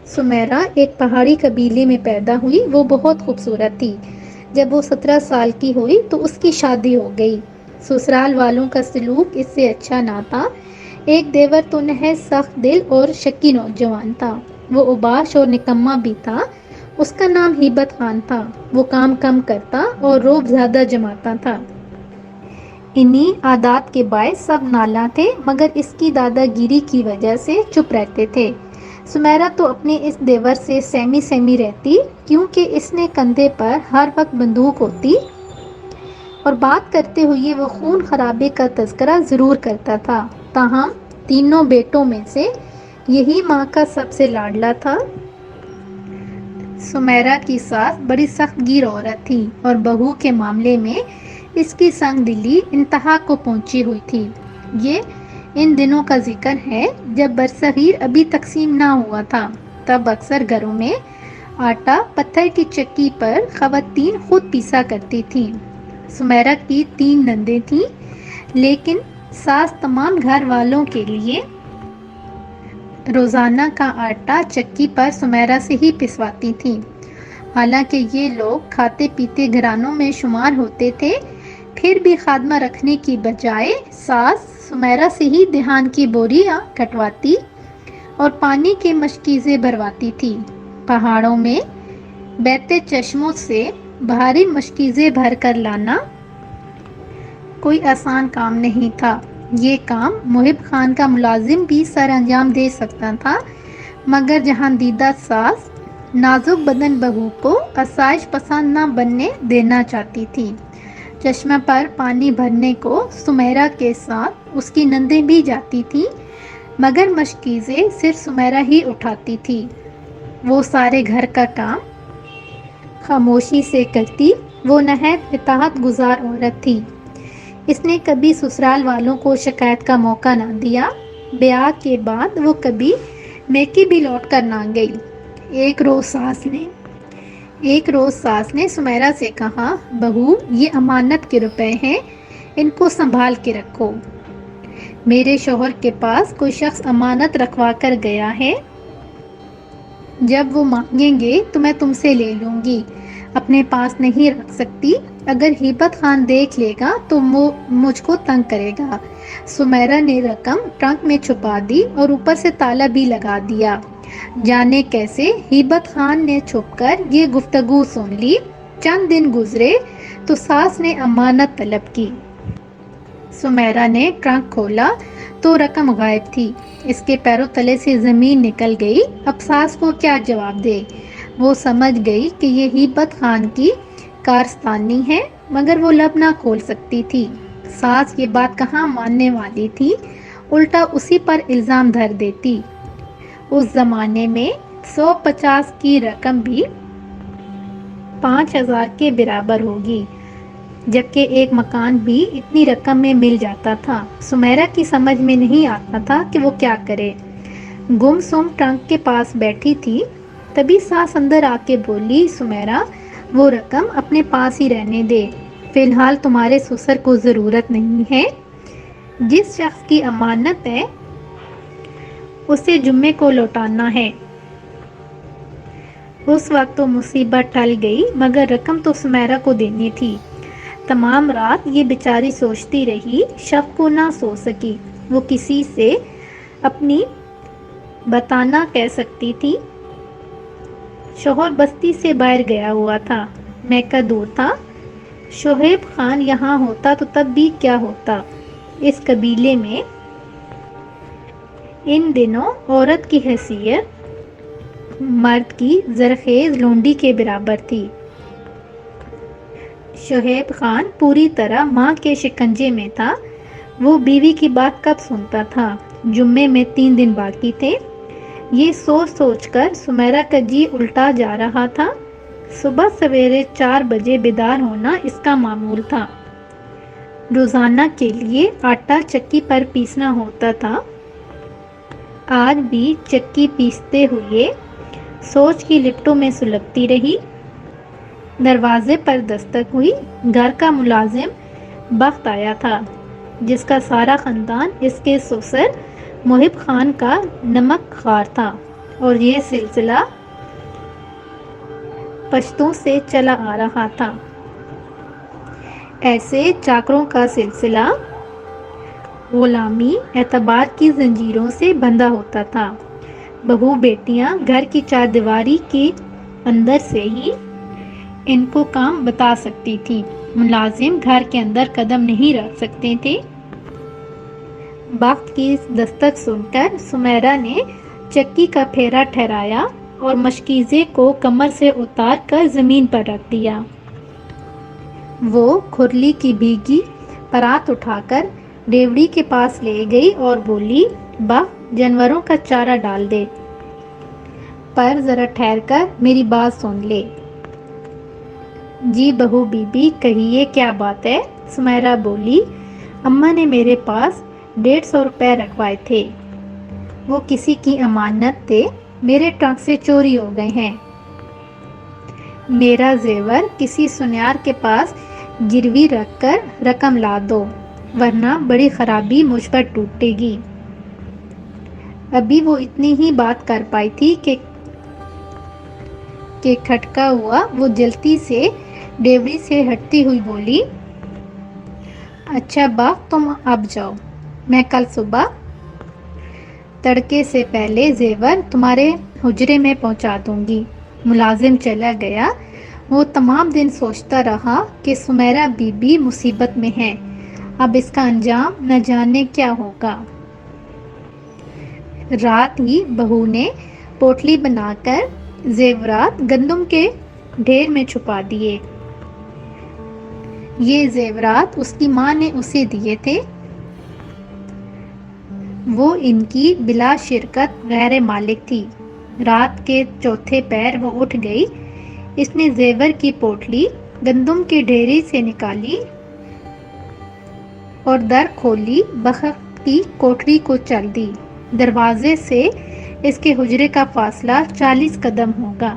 سمیرہ ایک پہاڑی قبیلے میں پیدا ہوئی۔ وہ بہت خوبصورت تھی۔ جب وہ 17 سال کی ہوئی تو اس کی شادی ہو گئی۔ سسرال والوں کا سلوک اس سے اچھا نہ تھا۔ ایک دیور تو نہایت سخت دل اور شکی نوجوان تھا۔ وہ اوباش اور نکما بھی تھا۔ اس کا نام ہیبت خان تھا۔ وہ کام کم کرتا اور روب زیادہ جماتا تھا۔ انہی عادات کے باعث سب نالاں تھے، مگر اس کی دادا گیری کی وجہ سے چپ رہتے تھے۔ سمیرہ تو اپنے اس دیور سے سہمی سہمی رہتی، کیونکہ اس نے کندھے پر ہر وقت بندوق ہوتی اور بات کرتے ہوئے وہ خون خرابے کا تذکرہ ضرور کرتا تھا۔ تاہم تینوں بیٹوں میں سے یہی ماں کا سب سے لاڈلا تھا۔ سمیرہ کی ساس بڑی سخت گیر عورت تھی اور بہو کے معاملے میں اس کی سنگ دلی انتہا کو پہنچی ہوئی تھی۔ یہ ان دنوں کا ذکر ہے جب برصغیر ابھی تقسیم نہ ہوا تھا۔ تب اکثر گھروں میں آٹا پتھر کی چکی پر خواتین خود پیسا کرتی تھیں۔ سمیرہ کی 3 نندیں تھیں، لیکن ساس تمام گھر والوں کے لیے روزانہ کا آٹا چکی پر سمیرہ سے ہی پسواتی تھیں۔ حالانکہ یہ لوگ کھاتے پیتے گھرانوں میں شمار ہوتے تھے، پھر بھی خادمہ رکھنے کی بجائے ساس سمیرہ سے ہی دھان کی بوریاں کٹواتی اور پانی کے مشکیزیں بھرواتی تھی۔ پہاڑوں میں بہتے چشموں سے بھاری مشکیزیں بھر کر لانا کوئی آسان کام نہیں تھا۔ یہ کام محب خان کا ملازم بھی سر انجام دے سکتا تھا، مگر جہاندیدہ ساس نازک بدن بہو کو آسائش پسند نہ بننے دینا چاہتی تھی۔ چشمہ پر پانی بھرنے کو سمیرہ کے ساتھ اس کی نندیں بھی جاتی تھیں، مگر مشکیزیں صرف سمیرہ ہی اٹھاتی تھی۔ وہ سارے گھر کا کام خاموشی سے کرتی۔ وہ نہایت اطاعت گزار عورت تھی۔ اس نے کبھی سسرال والوں کو شکایت کا موقع نہ دیا۔ بیاہ کے بعد وہ کبھی میکے بھی لوٹ کر نہ گئی۔ ایک روز ساس نے سمیرہ سے کہا، بہو، یہ امانت کے روپے ہیں، ان کو سنبھال کے رکھو۔ میرے شوہر کے پاس کوئی شخص امانت رکھوا کر گیا ہے، جب وہ مانگیں گے تو میں تم سے لے لوں گی، اپنے پاس نہیں رکھ سکتی۔ اگر ہیبت خان دیکھ لے گا تو وہ مجھ کو تنگ کرے گا۔ سمیرہ نے رقم ٹرنک میں چھپا دی اور اوپر سے تالا بھی لگا دیا۔ جانے کیسے ہیبت خان نے چھپ کر یہ گفتگو سن لی۔ چند دن گزرے تو ساس نے امانت طلب کی۔ سمیرہ نے ٹرنک کھولا تو رقم غائب تھی۔ اس کے پیروں تلے سے زمین نکل گئی۔ اب ساس کو کیا جواب دے؟ وہ سمجھ گئی کہ یہ ہیبت خان کی کارستانی ہے، مگر وہ لب نہ کھول سکتی تھی۔ ساس یہ بات کہاں ماننے والی تھی، الٹا اسی پر الزام دھر دیتی۔ اس زمانے میں 150 کی رقم بھی 5000 کے برابر ہوگی، جبکہ ایک مکان بھی اتنی رقم میں مل جاتا تھا۔ سمیرہ کی سمجھ میں نہیں آتا تھا کہ وہ کیا کرے۔ گم سم ٹرنک کے پاس بیٹھی تھی، تبھی ساس اندر آ کے بولی، سمیرہ، وہ رقم اپنے پاس ہی رہنے دے، فی الحال تمہارے سسر کو ضرورت نہیں ہے۔ جس شخص کی امانت ہے اسے جمعے کو لوٹانا ہے۔ اس وقت تو مصیبت ٹل گئی، مگر رقم تو سمیرہ کو دینی تھی۔ تمام رات یہ بیچاری سوچتی رہی، شب کو نہ سو سکی۔ وہ کسی سے اپنی بتانا کہہ سکتی تھی۔ شوہر بستی سے باہر گیا ہوا تھا، میکہ دور تھا۔ شعیب خان یہاں ہوتا تو تب بھی کیا ہوتا۔ اس قبیلے میں ان دنوں عورت کی حیثیت مرد کی زرخیز لونڈی کے برابر تھی۔ شعیب خان پوری طرح ماں کے شکنجے میں تھا۔ وہ بیوی کی بات کب سنتا تھا؟ جمعے میں 3 دن باقی تھے۔ یہ سوچ سوچ کر سمیرہ کا جی الٹا جا رہا تھا۔ صبح سویرے 4 بجے بیدار ہونا اس کا معمول تھا۔ روزانہ کے لیے آٹا چکی پر پیسنا ہوتا تھا۔ آج بھی چکی پیستے ہوئے سوچ کی لپٹوں میں سلگتی رہی۔ دروازے پر دستک ہوئی۔ گھر کا ملازم بخت آیا تھا، جس کا سارا خاندان اس کے سسر محب خان کا نمک خوار تھا۔ اور یہ سلسلہ پشتوں سے چلا آ رہا تھا۔ ایسے چاکروں کا سلسلہ غلامی اعتبار کی زنجیروں سے بندھا ہوتا تھا۔ بہو بیٹیاں گھر کی چار دیواری کے اندر سے ہی ان کو کام بتا سکتی تھی، ملازم گھر کے اندر قدم نہیں رکھ سکتے تھے۔ بخت کی دستک سن کر سمیرا نے چکی کا پھیرا ٹھہرایا اور مشکیزے کو کمر سے اتار کر زمین پر رکھ دیا۔ وہ کھرلی کی بھیگی پرات اٹھا کر ڈیوڑی کے پاس لے گئی اور بولی، بخت جانوروں کا چارہ ڈال دے، پر ذرا ٹھہر کر میری بات سن لے۔ جی بہو بی بی کہیے کیا بات ہے؟ سمیرا بولی، اماں نے میرے پاس 150 روپے رکھوائے تھے، وہ کسی کی امانت تھے، میرے ٹرنک سے چوری ہو گئے ہیں۔ میرا زیور کسی سنیار کے پاس گروی رکھ کر رقم لا دو، ورنہ بڑی خرابی مجھ پر ٹوٹے گی۔ ابھی وہ اتنی ہی بات کر پائی تھی کہ کھٹکا ہوا۔ وہ جلتی سے ڈیوڑی سے ہٹتی ہوئی بولی، اچھا بخت تم اب جاؤ، میں کل صبح تڑکے سے پہلے زیور تمہارے حجرے میں پہنچا دوں گی۔ ملازم چلا گیا۔ وہ تمام دن سوچتا رہا کہ سمیرا بی بی مصیبت میں ہے، اب اس کا انجام نہ جانے کیا ہوگا۔ رات ہی بہو نے پوٹلی بنا کر زیورات گندم کے ڈھیر میں چھپا دیے۔ یہ زیورات اس کی ماں نے اسے دیے تھے، وہ ان کی بلا شرکت غیر مالک تھی۔ رات کے چوتھے پہر وہ اٹھ گئی۔ اس نے زیور کی پوٹلی گندم کے ڈھیری سے نکالی اور در کھولی، بخت کی کوٹری کو چل دی۔ دروازے سے اس کے حجرے کا فاصلہ 40 قدم ہوگا۔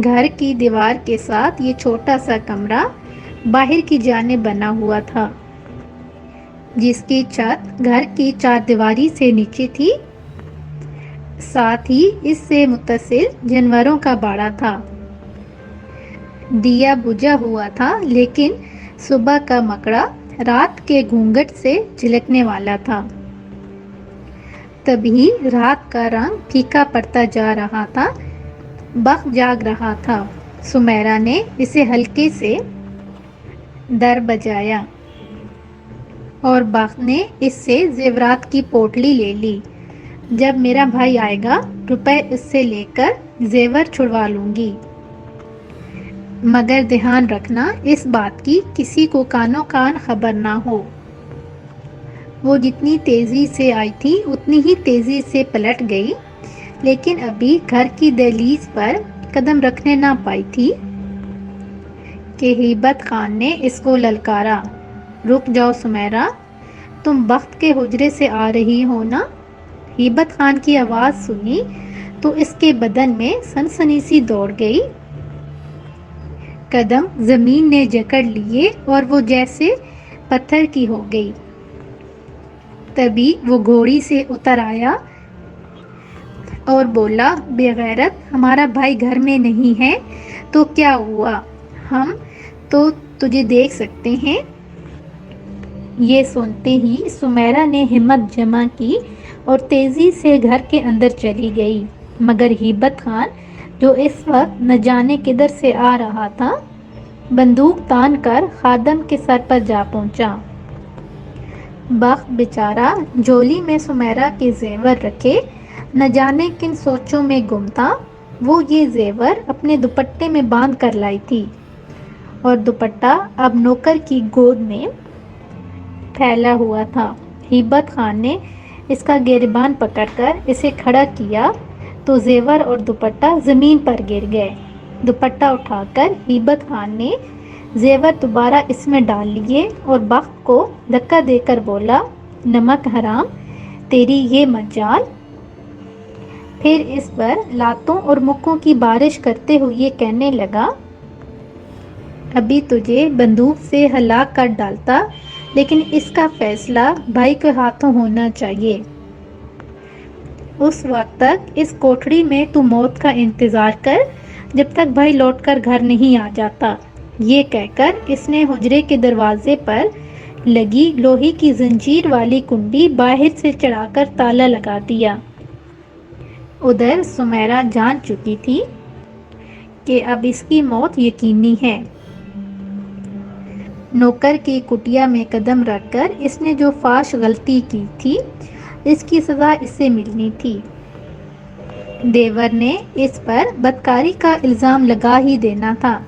گھر کی دیوار کے ساتھ یہ چھوٹا سا کمرہ باہر کی جانب بنا ہوا تھا، جس کی چھت گھر کی چار دیواری سے نیچے تھی۔ ساتھ ہی اس سے متصل جانوروں کا باڑا تھا۔ دیا بجھا ہوا تھا، لیکن صبح کا مکڑا رات کے گھونگھٹ سے جھلکنے والا تھا۔ تبھی رات کا رنگ پھیکا پڑتا جا رہا تھا۔ بخت جاگ رہا تھا۔ سمیرا نے اسے ہلکے سے در بجایا اور بخت نے اس سے زیورات کی پوٹلی لے لی۔ جب میرا بھائی آئے گا، روپے اس سے لے کر زیور چھڑوا لوں گی، مگر دھیان رکھنا اس بات کی کسی کو کانوں کان خبر نہ ہو۔ وہ جتنی تیزی سے آئی تھی اتنی ہی تیزی سے پلٹ گئی، لیکن ابھی گھر کی دہلیز پر قدم رکھنے نہ پائی تھی کہ ہیبت خان نے اس کو للکارا، رک جاؤ سمیرا، تم بخت کے حجرے سے آ رہی ہو نا؟ ہیبت خان کی آواز سنی تو اس کے بدن میں سنسنی سی دوڑ گئی۔ قدم زمین نے جکڑ لیے اور وہ جیسے پتھر کی ہو گئی۔ تبھی وہ گھوڑی سے اتر آیا اور بولا، بے غیرت، ہمارا بھائی گھر میں نہیں ہے تو کیا ہوا، ہم تو تجھے دیکھ سکتے ہیں۔ یہ سنتے ہی سمیرا نے ہمت جمع کی اور تیزی سے گھر کے اندر چلی گئی، مگر ہیبت خان جو اس وقت نہ جانے کدھر سے آ رہا تھا، بندوق تان کر خادم کے سر پر جا پہنچا۔ بخت بیچارہ جھولی میں سمیرا کے زیور رکھے نہ جانے کن سوچوں میں گم تھا۔ وہ یہ زیور اپنے دوپٹے میں باندھ کر لائی تھی اور دوپٹہ اب نوکر کی گود میں پھیلا ہوا تھا۔ ہیبت خان نے اس کا گریبان پکڑ کر اسے کھڑا کیا تو زیور اور دوپٹہ زمین پر گر گئے۔ دوپٹہ اٹھا کر ہیبت خان نے زیور دوبارہ اس میں ڈال لیے اور بخت کو دھکا دے کر بولا، نمک حرام، تیری یہ مجال۔ پھر اس پر لاتوں اور مکوں کی بارش کرتے ہوئے کہنے لگا، ابھی تجھے بندوق سے ہلاک کر ڈالتا، لیکن اس کا فیصلہ بھائی کے ہاتھوں ہونا چاہیے۔ اس وقت تک اس کوٹھڑی میں تو موت کا انتظار کر جب تک بھائی لوٹ کر گھر نہیں آ جاتا۔ یہ کہہ کر اس نے حجرے کے دروازے پر لگی لوہے کی زنجیر والی کنڈی باہر سے چڑھا کر تالا لگا دیا۔ ادھر سمیرا جان چکی تھی کہ اب اس کی موت یقینی ہے۔ نوکر کی کٹیا میں قدم رکھ کر اس نے جو فاش غلطی کی تھی اس کی سزا اسے ملنی تھی۔ دیور نے اس پر بدکاری کا الزام لگا ہی دینا تھا،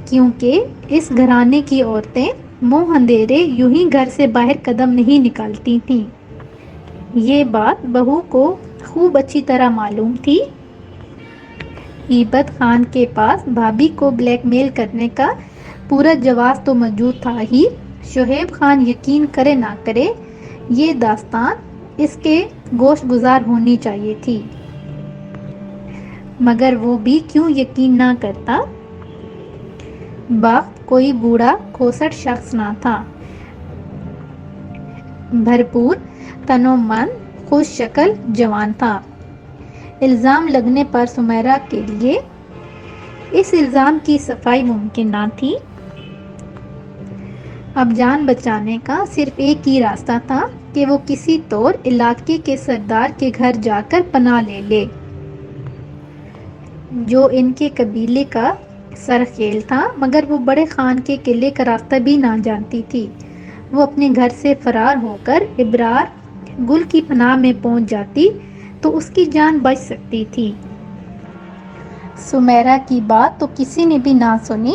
کیونکہ اس گھرانے کی عورتیں منہ اندھیرے یوں ہی گھر سے باہر قدم نہیں نکالتی تھیں۔ یہ بات بہو کو خوب اچھی طرح معلوم تھی۔ ہیبت خان کے پاس بھابھی کو بلیک میل کرنے کا پورا جواز تو موجود تھا ہی، شعیب خان یقین کرے نہ کرے یہ داستان اس کے گوش گزار ہونی چاہیے تھی، مگر وہ بھی کیوں یقین نہ کرتا؟ بخت کوئی بوڑھا کھوسٹ شخص نہ تھا، بھرپور تن و من خوش شکل جوان تھا۔ الزام لگنے پر سمیرا کے لیے اس الزام کی صفائی ممکن نہ تھی۔ اب جان بچانے کا صرف ایک ہی راستہ تھا کہ وہ کسی طور علاقے کے سردار کے گھر جا کر پناہ لے لے، جو ان کے قبیلے کا سرخیل تھا، مگر وہ بڑے خان کے قلعے کا راستہ بھی نہ جانتی تھی۔ وہ اپنے گھر سے فرار ہو کر ابرار گل کی پناہ میں پہنچ جاتی تو اس کی جان بچ سکتی تھی۔ سمیرا کی بات تو کسی نے بھی نہ سنی،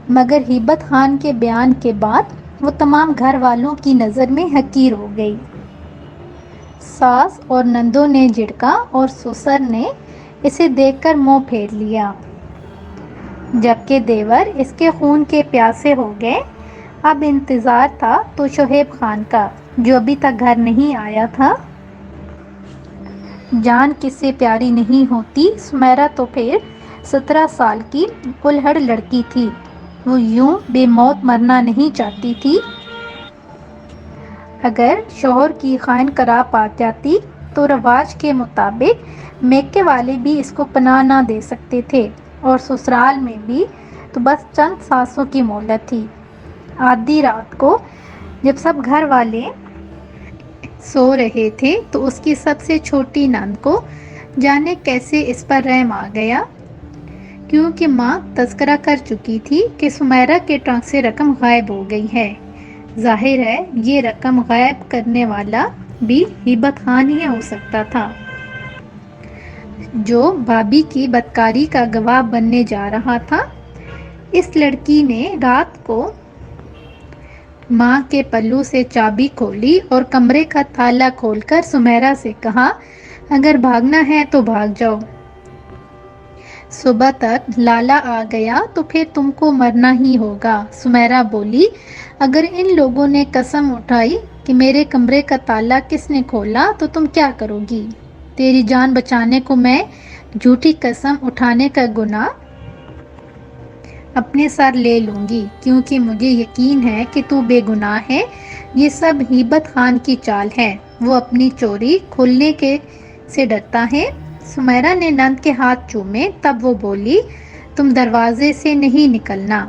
مگر ہیبت خان کے بیان کے بعد وہ تمام گھر والوں کی نظر میں حقیر ہو گئی۔ ساس اور نندوں نے جھڑکا اور سسر نے اسے دیکھ کر منہ پھیر لیا، جبکہ دیور اس کے خون کے پیاسے ہو گئے۔ اب انتظار تھا تو شعیب خان کا، جو ابھی تک گھر نہیں آیا تھا۔ جان کس سے پیاری نہیں ہوتی، سمیرا تو پھر 17 سال کی الہڑ لڑکی تھی، وہ یوں بے موت مرنا نہیں چاہتی تھی۔ اگر شوہر کی خائن کرا پا جاتی تو رواج کے مطابق میکے والے بھی اس کو پناہ نہ دے سکتے تھے، اور سسرال میں بھی تو بس چند سانسوں کی مہلت تھی۔ آدھی رات کو جب سب گھر والے سو رہے تھے تو اس کی سب سے چھوٹی نند کو جانے کیسے اس پر رحم آ گیا، کیونکہ ماں تذکرہ کر چکی تھی کہ سمیرا کے ٹرنک سے رقم غائب ہو گئی ہے۔ ظاہر ہے یہ رقم غائب کرنے والا بھی ہیبت خان ہی ہو سکتا تھا، جو بھابھی کی بدکاری کا گواہ بننے جا رہا تھا۔ اس لڑکی نے رات کو ماں کے پلو سے چابی کھولی اور کمرے کا تالا کھول کر سمیرا سے کہا، اگر بھاگنا ہے تو بھاگ جاؤ، صبح تک لالا آ گیا تو پھر تم کو مرنا ہی ہوگا۔ سمیرا بولی، اگر ان لوگوں نے قسم اٹھائی کہ میرے کمرے کا تالا کس نے کھولا تو تم کیا کرو گی؟ تیری جان بچانے کو میں جھوٹی قسم اٹھانے کا گناہ اپنے سر لے لوں گی، کیونکہ مجھے یقین ہے کہ تو بے گناہ ہے۔ یہ سب ہیبت خان کی چال ہے، وہ اپنی چوری کھولنے سے ڈرتا ہے۔ سمیرا نے نند کے ہاتھ چومے، تب وہ بولی، تم دروازے سے نہیں نکلنا،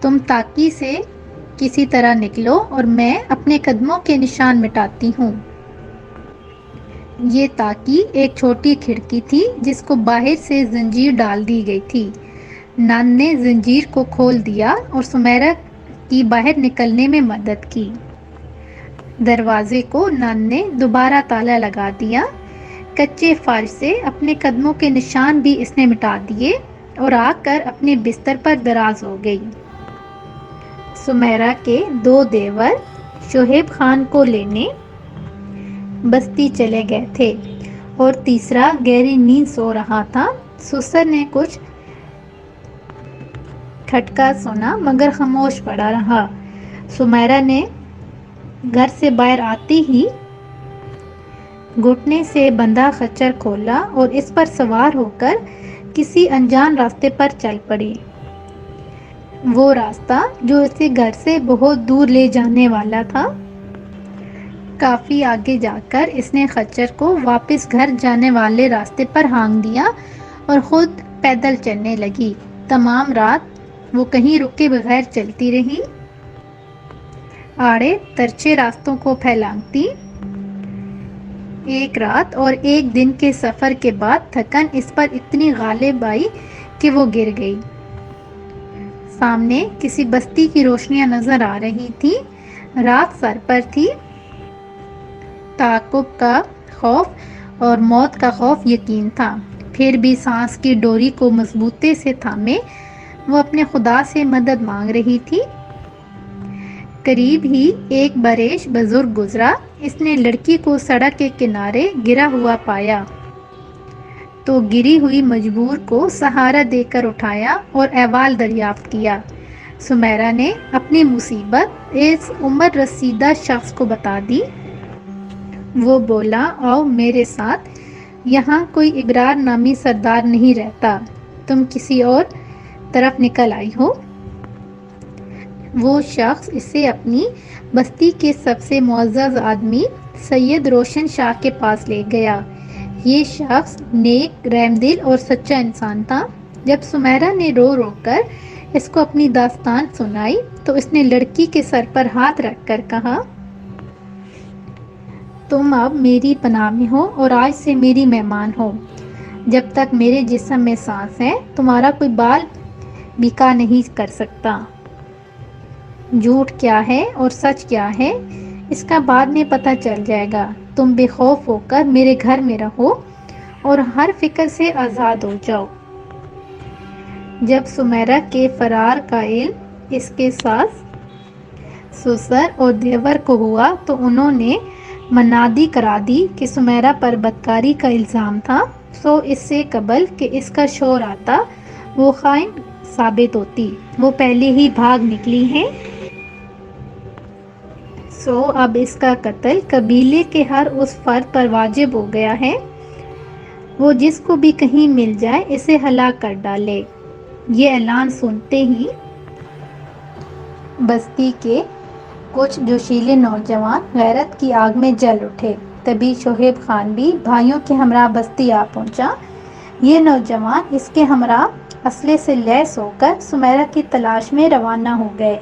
تم تاکی سے کسی طرح نکلو اور میں اپنے قدموں کے نشان مٹاتی ہوں۔ یہ تاکی ایک چھوٹی کھڑکی تھی جس کو باہر سے زنجیر ڈال دی گئی تھی۔ نند نے زنجیر کو کھول دیا اور سمیرا کی باہر نکلنے میں مدد کی۔ دروازے کو نند نے دوبارہ تالا لگا دیا۔ کچے فرش سے اپنے قدموں کے نشان بھی اس نے مٹا دیے اور آ کر اپنے بستر پر دراز ہو گئی۔ سمیرا کے 2 دیور شعیب خان کو لینے بستی چلے گئے تھے اور تیسرا گہری نیند سو رہا تھا۔ سسر نے کچھ کھٹکا سنا مگر خاموش پڑا رہا۔ سمیرا نے گھر سے باہر آتی ہی گھٹنے سے بندھا خچر کھولا اور اس پر سوار ہو کر کسی انجان راستے پر چل پڑی۔ وہ راستہ جو اسے گھر سے بہت دور لے جانے والا تھا۔ کافی آگے جا کر اس نے خچر کو واپس گھر جانے والے راستے پر ہانک دیا اور خود پیدل چلنے لگی۔ تمام رات وہ کہیں رکے بغیر چلتی رہی، آڑے ترچھے راستوں کو پھیلانگتی۔ ایک رات اور ایک دن کے سفر کے بعد تھکن اس پر اتنی غالب آئی کہ وہ گر گئی۔ سامنے کسی بستی کی روشنیاں نظر آ رہی تھی، رات سر پر تھی۔ تعاقب کا خوف اور موت کا خوف یقین تھا، پھر بھی سانس کی ڈوری کو مضبوطی سے تھامے وہ اپنے خدا سے مدد مانگ رہی تھی۔ قریب ہی ایک بریش بزرگ گزرا، اس نے لڑکی کو سڑک کے کنارے گرا ہوا پایا تو گری ہوئی مجبور کو سہارا دے کر اٹھایا اور احوال دریافت کیا۔ سمیرا نے اپنی مصیبت اس عمر رسیدہ شخص کو بتا دی۔ وہ بولا، آؤ میرے ساتھ، یہاں کوئی ابرار نامی سردار نہیں رہتا، تم کسی اور طرف نکل آئی ہو۔ وہ شخص اسے اپنی بستی کے سب سے معزز آدمی سید روشن شاہ کے پاس لے گیا۔ یہ شخص نیک، رحم دل اور سچا انسان تھا۔ جب سمیرا نے رو رو کر اس کو اپنی داستان سنائی تو اس نے لڑکی کے سر پر ہاتھ رکھ کر کہا، تم اب میری پناہ میں ہو اور آج سے میری مہمان ہو۔ جب تک میرے جسم میں سانس ہے تمہارا کوئی بال بیکا نہیں کر سکتا۔ جھوٹ کیا ہے اور سچ کیا ہے اس کا بعد میں پتہ چل جائے گا۔ تم بے خوف ہو کر میرے گھر میں رہو اور ہر فکر سے آزاد ہو جاؤ۔ جب سمیرا کے فرار کا علم اس کے ساس، سسر اور دیور کو ہوا تو انہوں نے منادی کرا دی کہ سمیرا پر بدکاری کا الزام تھا، سو اس سے قبل کہ اس کا شوہر آتا وہ خائن ثابت ہوتی، وہ پہلے ہی بھاگ نکلی ہے۔ سو اب اس کا قتل قبیلے کے ہر اس فرد پر واجب ہو گیا ہے، وہ جس کو بھی کہیں مل جائے اسے ہلاک کر ڈالے۔ یہ اعلان سنتے ہی بستی کے کچھ جوشیلے نوجوان غیرت کی آگ میں جل اٹھے۔ تبھی شعیب خان بھی بھائیوں کے ہمراہ بستی آ پہنچا۔ یہ نوجوان اس کے ہمراہ اسلحے سے لیس ہو کر سمیرا کی تلاش میں روانہ ہو گئے۔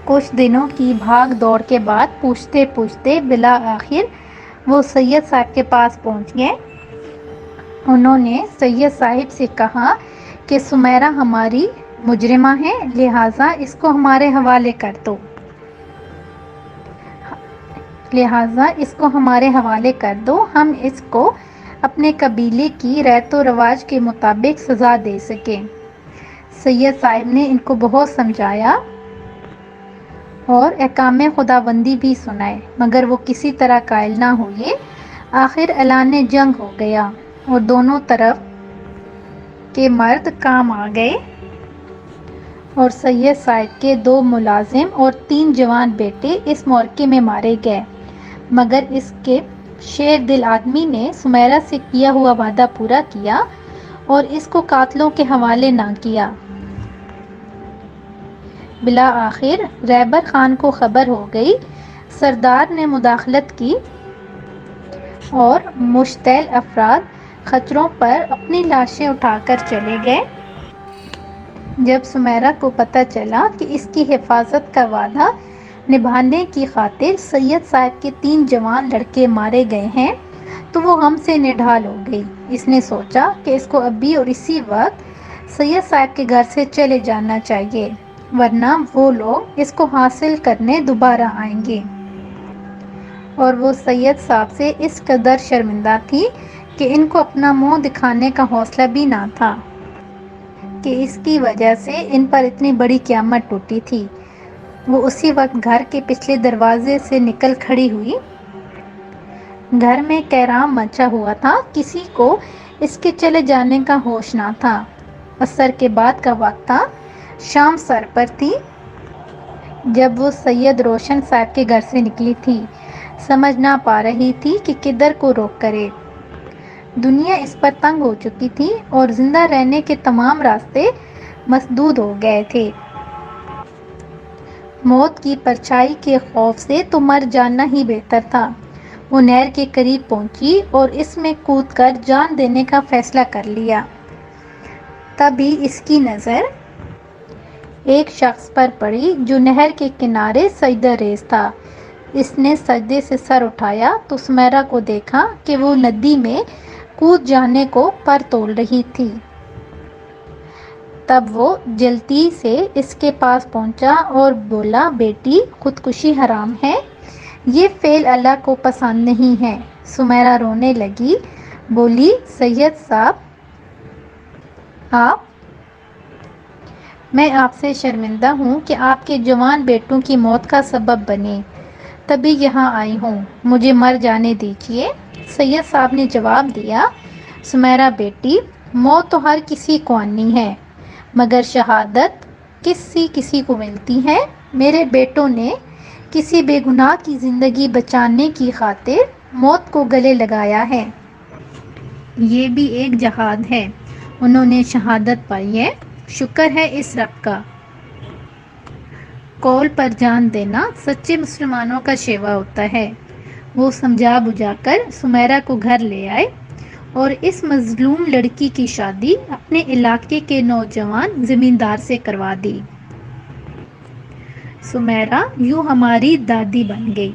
کچھ دنوں کی بھاگ دوڑ کے بعد پوچھتے پوچھتے بالآخر وہ سید صاحب کے پاس پہنچ گئے۔ انہوں نے سید صاحب سے کہا کہ سمیرا ہماری مجرمہ ہے، لہٰذا اس کو ہمارے حوالے کر دو، ہم اس کو اپنے قبیلے کی ریت و رواج کے مطابق سزا دے سکیں۔ سید صاحب نے ان کو بہت سمجھایا اور احکام خداوندی بھی سنائے، مگر وہ کسی طرح قائل نہ ہوئے۔ آخر اعلان جنگ ہو گیا اور دونوں طرف کے مرد کام آ گئے اور سید صاحب کے 2 ملازم اور 3 جوان بیٹے اس معرکے میں مارے گئے، مگر اس کے شیر دل آدمی نے سمیرا سے کیا ہوا وعدہ پورا کیا اور اس کو قاتلوں کے حوالے نہ کیا۔ بالآخر رہبر خان کو خبر ہو گئی، سردار نے مداخلت کی اور مشتعل افراد خچروں پر اپنی لاشیں اٹھا کر چلے گئے۔ جب سمیرا کو پتہ چلا کہ اس کی حفاظت کا وعدہ نبھانے کی خاطر سید صاحب کے 3 جوان لڑکے مارے گئے ہیں تو وہ غم سے نڈھال ہو گئی۔ اس نے سوچا کہ اس کو ابھی اور اسی وقت سید صاحب کے گھر سے چلے جانا چاہیے، ورنہ وہ لوگ اس کو حاصل کرنے دوبارہ آئیں گے۔ اور وہ سید صاحب سے اس قدر شرمندہ تھی کہ ان کو اپنا منہ دکھانے کا حوصلہ بھی نہ تھا کہ اس کی وجہ سے ان پر اتنی بڑی قیامت ٹوٹی تھی۔ وہ اسی وقت گھر کے پچھلے دروازے سے نکل کھڑی ہوئی۔ گھر میں کہرام مچا ہوا تھا، کسی کو اس کے چلے جانے کا ہوش نہ تھا۔ عصر کے بعد کا وقت تھا، شام سر پر تھی جب وہ سید روشن صاحب کے گھر سے نکلی تھی۔ سمجھ نہ پا رہی تھی کہ کدھر کو رخ کرے۔ دنیا اس پر تنگ ہو چکی تھی اور زندہ رہنے کے تمام راستے مسدود ہو گئے تھے۔ موت کی پرچھائی کے خوف سے تو مر جانا ہی بہتر تھا۔ وہ نہر کے قریب پہنچی اور اس میں کود کر جان دینے کا فیصلہ کر لیا۔ تبھی اس کی نظر ایک شخص پر پڑی جو نہر کے کنارے سجدہ ریز تھا۔ اس نے سجدے سے سر اٹھایا تو سمیرا کو دیکھا کہ وہ ندی میں کود جانے کو پر تول رہی تھی۔ تب وہ جلدی سے اس کے پاس پہنچا اور بولا، بیٹی، خودکشی حرام ہے، یہ فعل اللہ کو پسند نہیں ہے۔ سمیرا رونے لگی، بولی، سید صاحب، میں آپ سے شرمندہ ہوں کہ آپ کے جوان بیٹوں کی موت کا سبب بنے، تبھی یہاں آئی ہوں، مجھے مر جانے دیجیے۔ سید صاحب نے جواب دیا، سمیرا بیٹی، موت تو ہر کسی کو آنی ہے، مگر شہادت کسی کو ملتی ہے۔ میرے بیٹوں نے کسی بے گناہ کی زندگی بچانے کی خاطر موت کو گلے لگایا ہے۔ یہ بھی ایک جہاد ہے، انہوں نے شہادت پائی ہے، شکر ہے اس رب کا۔ قول پر جان دینا سچے مسلمانوں کا شیوا ہوتا ہے۔ وہ سمجھا بجھا کر سمیرا کو گھر لے آئے اور اس مظلوم لڑکی کی شادی اپنے علاقے کے نوجوان زمیندار سے کروا دی۔ سمیرا یوں ہماری دادی بن گئی۔